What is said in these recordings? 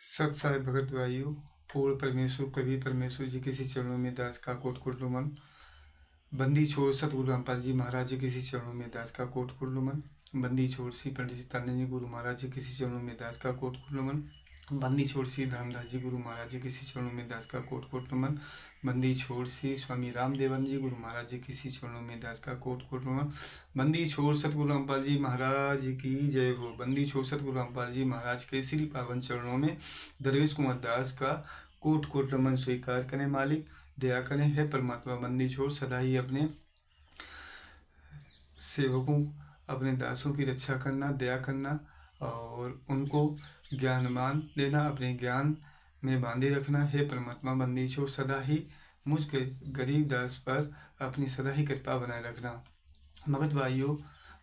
सत साई भगत भाइयों, पूर्ण परमेश्वर कवि परमेश्वर जी किसी चरणों में दास का कोट कोट नमन। बंदी छोड़ सतगुरु रामपाल जी महाराज जी किसी चरणों में दास का कोट कोट नमन। बंदी छोड़ सी पंडित चित्तानंद जी गुरु महाराज जी किसी चरणों में दास का कोट कोट नमन। बंदी छोड़ सी धर्मदास जी गुरु महाराज जी किसी चरणों में दास का कोट कोट नमन। बंदी छोड़ सी स्वामी रामदेवानंद जी गुरु महाराज जी किसी चरणों में दास का कोट कोट नमन। बंदी छोड़ सतगुरु रामपाल जी महाराज की जय हो। बंदी छोड़ सतगुरु रामपाल जी महाराज के श्री पावन चरणों में दरवेश कुमार दास का कोट कोट नमन स्वीकार करें। मालिक दया करें, है परमात्मा। बंदी छोड़ सदा ही अपने सेवकों, अपने दासों की रक्षा करना, दया करना और उनको ज्ञानमान देना, अपने ज्ञान में बांधे रखना। हे परमात्मा, बंदी छोड़ सदा ही मुझ के गरीब दास पर अपनी सदा ही कृपा बनाए रखना। भगत भाइयों,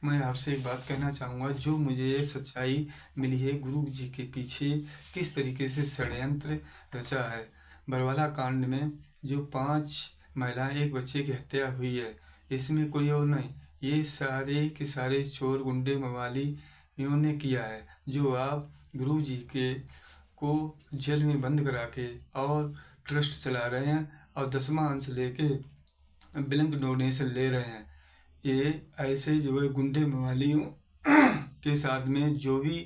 मैं आपसे एक बात कहना चाहूँगा। जो मुझे सच्चाई मिली है गुरु जी के पीछे किस तरीके से षड्यंत्र रचा है। बरवाला कांड में जो 5 महिलाएं, एक बच्चे की हत्या हुई है, इसमें कोई और नहीं, ये सारे के सारे चोर गुंडे मवालियों ने किया है। जो आप गुरु जी के को जेल में बंद करा के और ट्रस्ट चला रहे हैं और 10वां अंश लेके ब्लैंक डोनेशन ले रहे हैं। ये ऐसे जो है गुंडे मवालियों के साथ में जो भी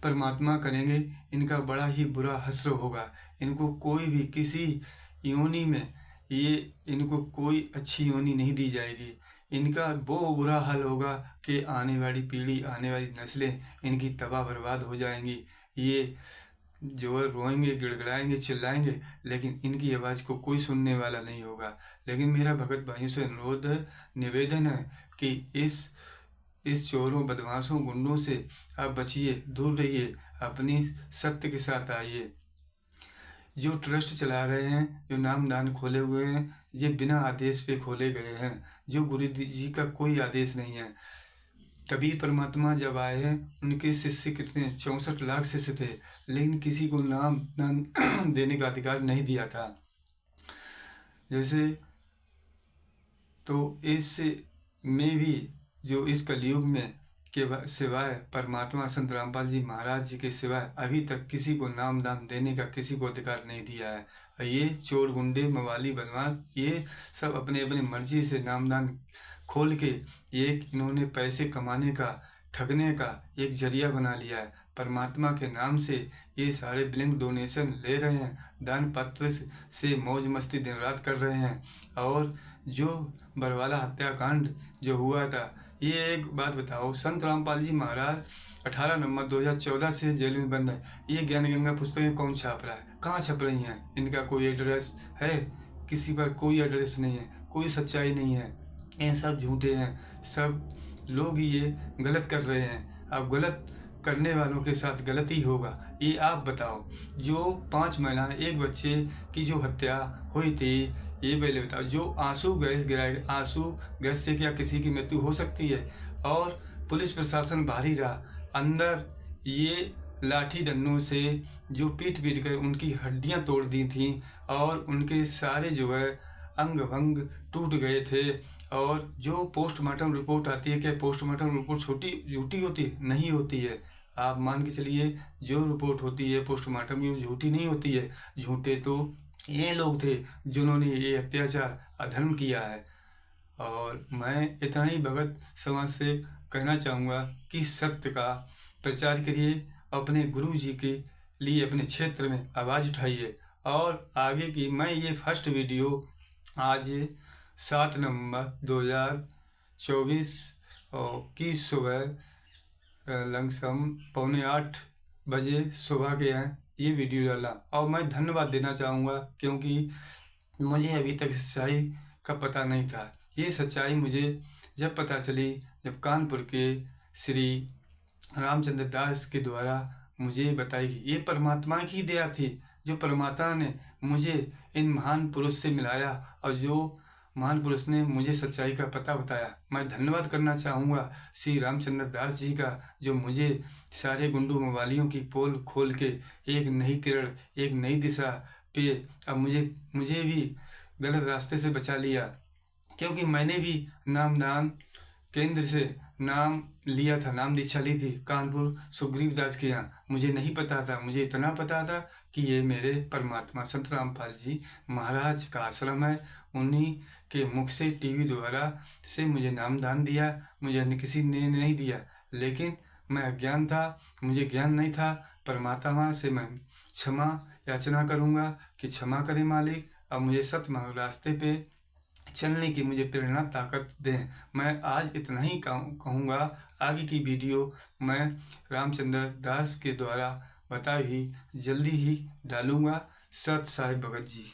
परमात्मा करेंगे, इनका बड़ा ही बुरा हश्र होगा। इनको कोई भी किसी योनि में इनको कोई अच्छी योनि नहीं दी जाएगी। इनका वो बुरा हाल होगा कि आने वाली पीढ़ी, आने वाली नस्लें इनकी तबाह बर्बाद हो जाएंगी। ये जो है रोएंगे, गिड़गिड़ाएंगे, चिल्लाएंगे, लेकिन इनकी आवाज़ को कोई सुनने वाला नहीं होगा। लेकिन मेरा भगत भाइयों से अनुरोध है, निवेदन है कि इस चोरों, बदमाशों, गुंडों से आप बचिए, दूर रहिए, अपनी सत्य के साथ आइए। जो ट्रस्ट चला रहे हैं, जो नामदान खोले हुए हैं, ये बिना आदेश पे खोले गए हैं। जो गुरु जी का कोई आदेश नहीं है। कबीर परमात्मा जब आए हैं, उनके शिष्य कितने 64 लाख शिष्य थे, लेकिन किसी को नाम दान देने का अधिकार नहीं दिया था। जैसे तो इस में भी जो इस कलयुग में के सिवाय परमात्मा संत रामपाल जी महाराज जी के सिवाय अभी तक किसी को नाम दान देने का किसी को अधिकार नहीं दिया है। और ये चोर गुंडे मवाली बदमाश ये सब अपने अपने मर्जी से नामदान खोल के इन्होंने पैसे कमाने का, ठगने का एक जरिया बना लिया है। परमात्मा के नाम से ये सारे ब्लैंक डोनेशन ले रहे हैं, दान पत्र से मौज मस्ती दिन रात कर रहे हैं। और जो बरवाला हत्याकांड जो हुआ था, ये एक बात बताओ, संत रामपाल जी महाराज 18 नवंबर 2014 से जेल में बंद है। ये ज्ञान गंगा पुस्तकें कौन छाप रहा है, कहाँ छप रही हैं? इनका कोई एड्रेस है? किसी पर कोई एड्रेस नहीं है, कोई सच्चाई नहीं है। ये सब झूठे हैं, सब लोग ये गलत कर रहे हैं। अब गलत करने वालों के साथ गलती होगा। ये आप बताओ, जो 5 महिलाएं, एक बच्चे की जो हत्या हुई थी, ये पहले बताओ। जो आंसू गैस गिराए, आंसू गैस से क्या किसी की मृत्यु हो सकती है? और पुलिस प्रशासन बाहरी रहा, अंदर ये लाठी डंडों से जो पीट पीट कर उनकी हड्डियां तोड़ दी थीं और उनके सारे जो है अंग भंग टूट गए थे। और जो पोस्टमार्टम रिपोर्ट आती है, क्या पोस्टमार्टम रिपोर्ट झूठी होती है? नहीं होती है। आप मान के चलिए, जो रिपोर्ट होती है पोस्टमार्टम की झूठी नहीं होती है। झूठे तो ये लोग थे जिन्होंने ये अत्याचार, अधर्म किया है। और मैं इतना ही भगत समाज से कहना चाहूँगा कि सत्य का प्रचार करिए, अपने गुरु जी के लिए अपने क्षेत्र में आवाज़ उठाइए। और आगे की मैं ये फर्स्ट वीडियो आज 7 नवंबर 2024 की सुबह लमसम 7:45 सुबह के हैं ये वीडियो डाला। और मैं धन्यवाद देना चाहूँगा, क्योंकि मुझे अभी तक सच्चाई का पता नहीं था। ये सच्चाई मुझे जब पता चली, जब कानपुर के श्री रामचंद्र दास के द्वारा मुझे बताई गई। ये परमात्मा की दया थी, जो परमात्मा ने मुझे इन महान पुरुष से मिलाया और जो महान पुरुष ने मुझे सच्चाई का पता बताया। मैं धन्यवाद करना चाहूँगा श्री रामचंद्र दास जी का, जो मुझे सारे गुंडू मवालियों की पोल खोल के एक नई किरण, एक नई दिशा पे अब मुझे भी गलत रास्ते से बचा लिया। क्योंकि मैंने भी नामदान केंद्र से नाम लिया था, नाम दीक्षा ली थी कानपुर सुग्रीव दास के यहाँ। मुझे नहीं पता था, मुझे इतना पता था कि ये मेरे परमात्मा संत रामपाल जी महाराज का आश्रम है। उन्हीं के मुख से टीवी द्वारा से मुझे नामदान दिया, मुझे अन्य किसी ने नहीं दिया। लेकिन मैं अज्ञान था, मुझे ज्ञान नहीं था। परमात्मा से मैं क्षमा याचना करूँगा कि क्षमा करें मालिक, अब मुझे सत्य मार्ग रास्ते पे चलने की मुझे प्रेरणा ताकत दें। मैं आज इतना ही कहूँगा। आगे की वीडियो मैं रामचंद्र दास के द्वारा बताई हुई जल्दी ही डालूँगा। सत साई भगत जी।